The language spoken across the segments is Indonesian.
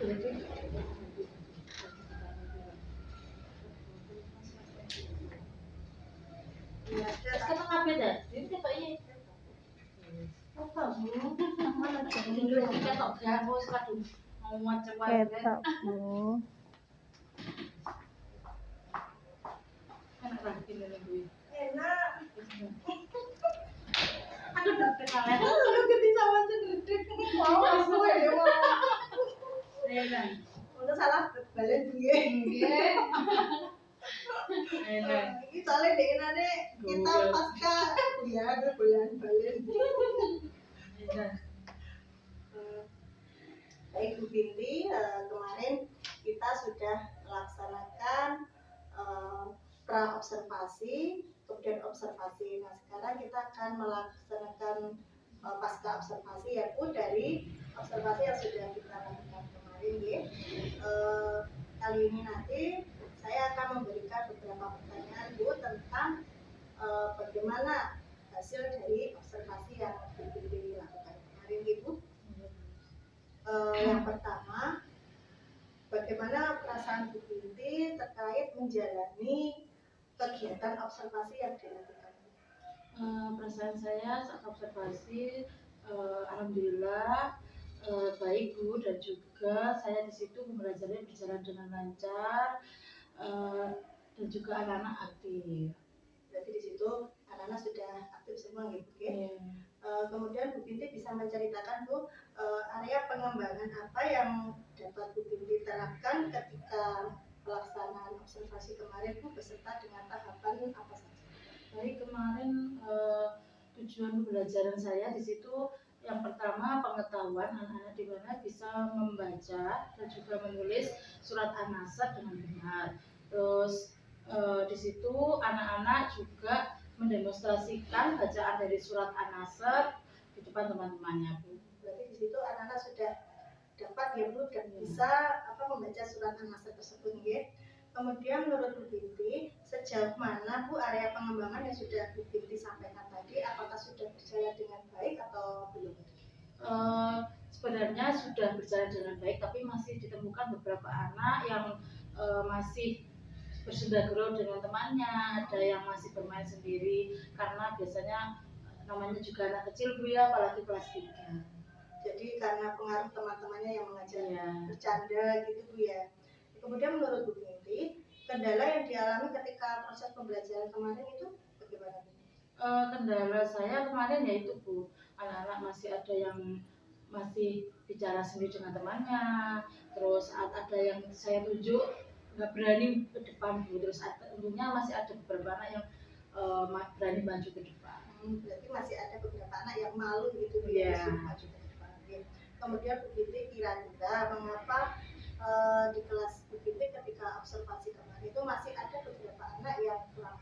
Ya, sekarang apa dah? Ini kita ini. Apa bu? Mana dulu kita tak gawe sekadung mau macam-macam. Ketok bu. Enak lagi nih bu. Enak. Aku udah kenal. Lu gede sama cedek. Mau aku ya mau. Enak. Udah salah balen piye? Nggih. Enak. Iki soalnya dekne kita pasca kuliah ada bulan balen. Enak. Baik Bu Binti, kemarin kita sudah melaksanakan pra-observasi, kemudian observasi. Nah sekarang kita akan melaksanakan pasca observasi, yaitu dari observasi yang sudah kita lakukan kemarin ya. Kali ini nanti saya akan memberikan beberapa pertanyaan Bu tentang bagaimana hasil dari observasi yang Bu Binti lakukan kemarin Ibu. Yang pertama, bagaimana perasaan Bu Binti terkait menjalani kegiatan observasi yang dilakukan? Perasaan saya saat observasi, alhamdulillah baik Bu, dan juga saya di situ belajarnya berjalan dengan lancar, dan juga anak-anak aktif. Berarti di situ anak-anak sudah aktif semua gitu ya? Yeah. Kemudian Bu Binti bisa menceritakan Bu, area pengembangan apa yang dapat Bu Binti terapkan ketika pelaksanaan observasi kemarin Bu, beserta dengan tahapan apa saja? Baik, kemarin tujuan pembelajaran saya di situ yang pertama pengetahuan anak-anak di mana bisa membaca dan juga menulis surat an-nasr dengan benar. Terus di situ anak-anak juga mendemonstrasikan bacaan dari surat an-nasr di depan teman-temannya Bu. Berarti di situ anak-anak sudah dapat ya Bu dan bisa membaca surat an-nasr tersebut ya. Kemudian menurut Bu Binti, sejauh mana Bu area pengembangan yang sudah Bu Binti sampaikan tadi, apakah sudah berjalan dengan baik atau belum? Sebenarnya sudah berjalan dengan baik, tapi masih ditemukan beberapa anak yang masih bersendagurau dengan temannya, ada yang masih bermain sendiri karena biasanya namanya juga anak kecil Bu ya, apalagi kelas 3. Jadi karena pengaruh teman-temannya yang mengajak bercanda gitu Bu ya. Kemudian menurut Bu Binti, kendala yang dialami ketika proses pembelajaran kemarin itu bagaimana? Kendala saya kemarin yaitu Bu, anak-anak masih ada yang masih bicara sendiri dengan temannya, terus ada yang saya tunjuk nggak berani ke depan Bu, terus tentunya masih ada beberapa anak yang berani maju ke depan. Berarti masih ada beberapa anak yang malu gitu Bu ya, maju ke depan. Kemudian Bu Binti kira-kira mengapa di kelas Bu Binti ketika observasi kemarin itu masih ada beberapa anak yang kurang?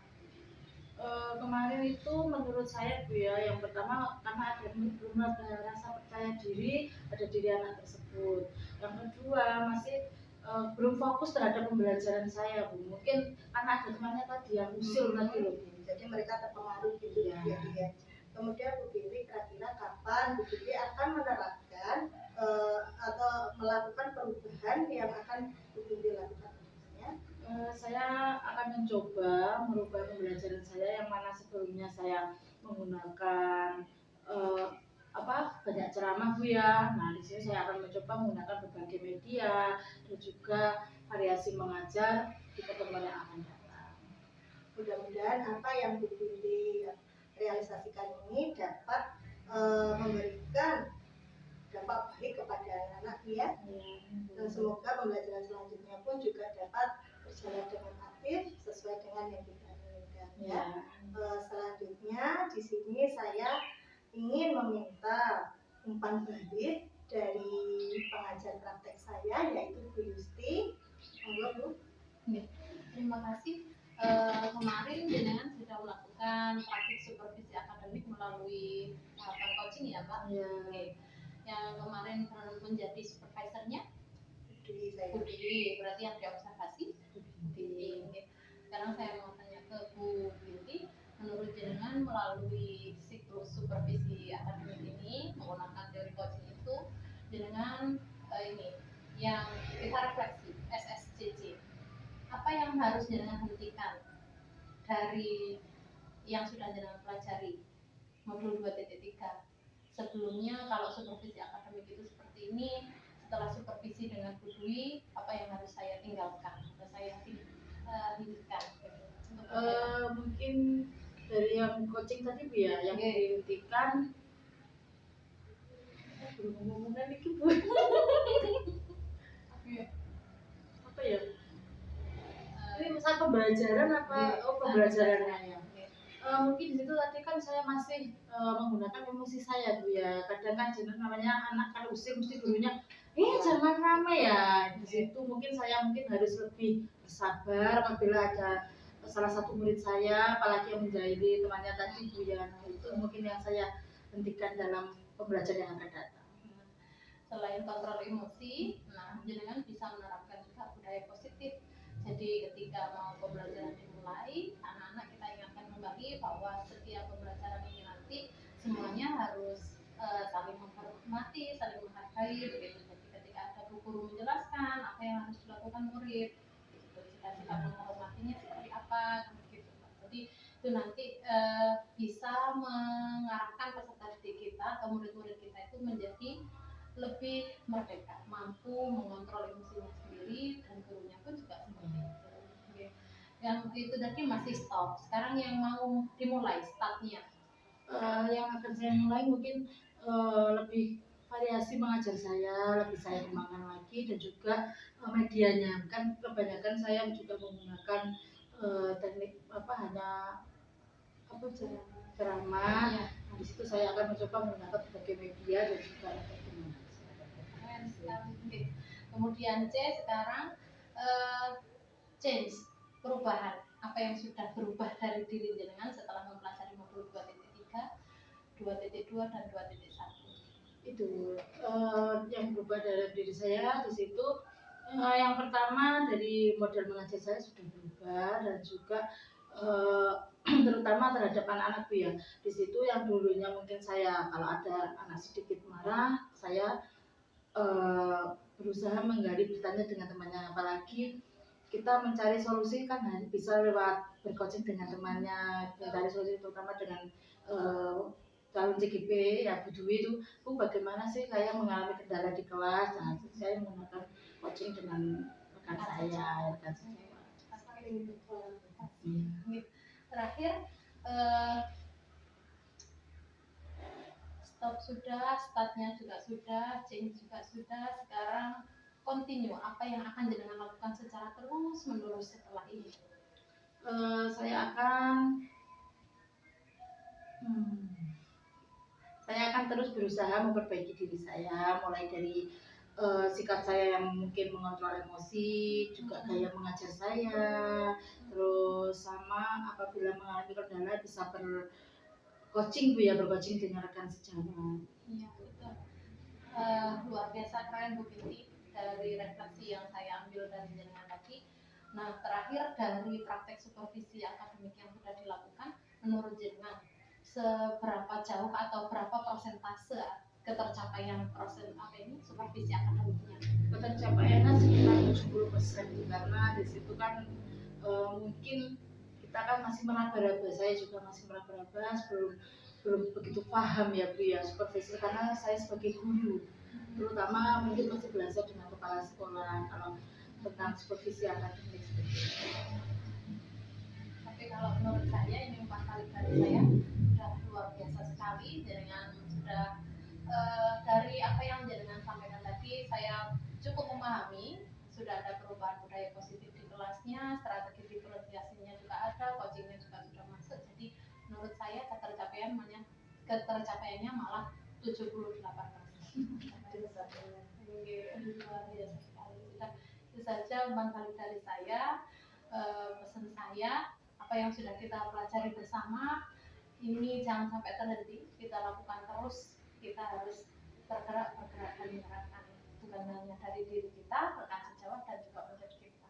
Kemarin itu menurut saya Bu ya, yang pertama karena ada belum ada rasa percaya diri pada diri anak tersebut. Yang kedua masih belum fokus terhadap pembelajaran saya Bu. Mungkin karena ada temannya tadi yang usil tadi loh Bu. Jadi mereka terpengaruh gitu ya. Kemudian Bu Binti kira-kira kapan Bu Binti akan menerapkan atau melakukan perubahan yang akan Bu Binti lakukan? Saya akan mencoba merubah pembelajaran saya yang mana sebelumnya saya menggunakan banyak ceramah Bu ya. Nah di sini saya akan mencoba menggunakan berbagai media dan juga variasi mengajar di pertemuan yang akan datang. Mudah-mudahan apa yang Bu Binti realisasikan ini dapat memberikan dampak baik kepada anak-anak ya. Dan semoga pembelajaran selanjutnya pun juga dapat berjalan dengan aktif sesuai dengan yang kita inginkan ya. Selanjutnya di sini saya ingin meminta umpan balik dari pengajar praktek saya yaitu Bu Yusti. Monggo Bu. Terima kasih. Kemarin jenengan sudah melakukan praktik supervisi akademik melalui tahapan coaching ya Pak. Oke. Yang kemarin menjadi supervisornya Budi, berarti yang diobservasi Budi. Sekarang saya mau tanya ke Bu Binti, menurut jenengan melalui siklus supervisi akademik ini menggunakan teori coaching itu, jenengan yang kita refleksi SSCC. Apa yang harus jenengan hentikan dari yang sudah jenengan pelajari modul 2.3? Sebelumnya kalau supervisi akademik itu seperti ini, setelah supervisi dengan Bu Dwi, apa yang harus saya tinggalkan atau saya hentikan? Mungkin dari yang coaching tadi Bu ya, yang dihentikan belum ngomongin itu Bu. Apa ya? Ini masalah pembelajaran apa? Pembelajarannya ya. Mungkin di situ tadi kan saya masih menggunakan emosi saya Bu ya. Kadang kan jenis namanya anak kalau usil mesti gurunya jangan ramai ya. Di situ mungkin saya harus lebih bersabar apabila ada salah satu murid saya apalagi yang menjahili temannya tadi Bu ya. Nah, itu mungkin yang saya hentikan dalam pembelajaran yang akan datang. Selain kontrol emosi, nah jenengan bisa menerapkan juga budaya positif. Jadi ketika mau pembelajaran dimulai, anak-anak kita ingatkan kembali bahwa setiap pembelajaran ini nanti semuanya harus saling menghormati, saling menghargai begitu. Jadi ketika ada guru menjelaskan apa yang harus dilakukan murid, gitu. Jika kita menghormatinya seperti apa, gitu. Jadi itu nanti bisa mengarahkan peserta didik kita atau murid-murid kita itu menjadi lebih merdeka, mampu mengontrol emosinya sendiri dan gurunya pun juga seperti itu. Yang itu tadi masih stop. Sekarang yang mau dimulai startnya. Yang akan saya mulai mungkin lebih variasi mengajar saya, lebih saya kembangkan lagi dan juga medianya. Kan kebanyakan saya juga menggunakan teknik hanya ceramah. Nah, di situ saya akan mencoba menggunakan berbagai media dan juga Kemudian C sekarang change, perubahan. Apa yang sudah berubah dari diri jenengan setelah mempelajari modul 2.3, 2.2 dan 2.1? Itu yang berubah dari diri saya di situ. Yang pertama dari model mengajar saya sudah berubah dan juga terutama terhadap anak-anak Bu ya. Di situ yang dulunya mungkin saya kalau ada anak sedikit marah, saya berusaha menggali bertanya dengan temannya, apalagi kita mencari solusi kan bisa lewat bercoaching dengan temannya, mencari solusi terutama dengan calon CGP ya Bu Dwi itu, Bu bagaimana sih saya mengalami kendala di kelas, nah saya menggunakan coaching dengan rekan saya. Terakhir stop sudah, startnya juga sudah, change juga sudah. Sekarang continue, apa yang akan jenengan lakukan secara terus menerus setelah ini? Saya akan terus berusaha memperbaiki diri saya, mulai dari sikap saya yang mungkin mengontrol emosi, juga gaya mengajar saya, terus sama apabila mengalami kendala bisa bercoaching Bu ya, bercoaching dengan rekan sejawat. Iya, itu luar biasa keren Bu Binti dari refleksi yang saya ambil dari jenengan tadi. Nah, terakhir dari praktek supervisi akademik yang sudah dilakukan, menurut jenengan seberapa jauh atau berapa persentase ketercapaian supervisi akademiknya? Ketercapaiannya sekitar 70% karena di situ kan mungkin kita kan masih meraba-raba, saya juga masih meraba-raba, belum begitu paham ya Bu ya supervisi, karena saya sebagai guru terutama mungkin masih belajar dengan kepala sekolah kalau tentang supervisi akademik. Tapi kalau menurut saya ini 4 kali dari saya sudah luar biasa sekali. Jenengan sudah dari apa yang jenengan sampaikan tadi saya cukup memahami, sudah ada perubahan budaya positif di kelasnya, strategi diferensiasinya juga ada, coachingnya juga sudah masuk. Jadi menurut saya ketercapaiannya malah 78%. Luar biasa sekali. Itu saja 4 kali dari saya. Pesan saya, apa yang sudah kita pelajari bersama ini jangan sampai terhenti, kita lakukan terus. Kita harus bergerak dan menerapkan, bukan hanya dari diri kita, rekan sejawat dan juga murid kita.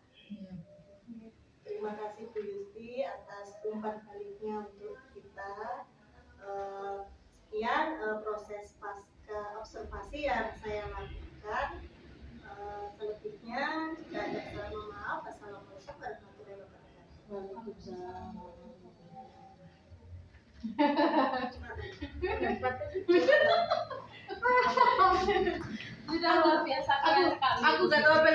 Terima kasih Bu Yusti atas umpan baliknya untuk kita. Sekian proses pasca observasi yang saya lakukan. Waalaikumsalam. Sudah luar biasa keren sekali. Aku gak tahu apa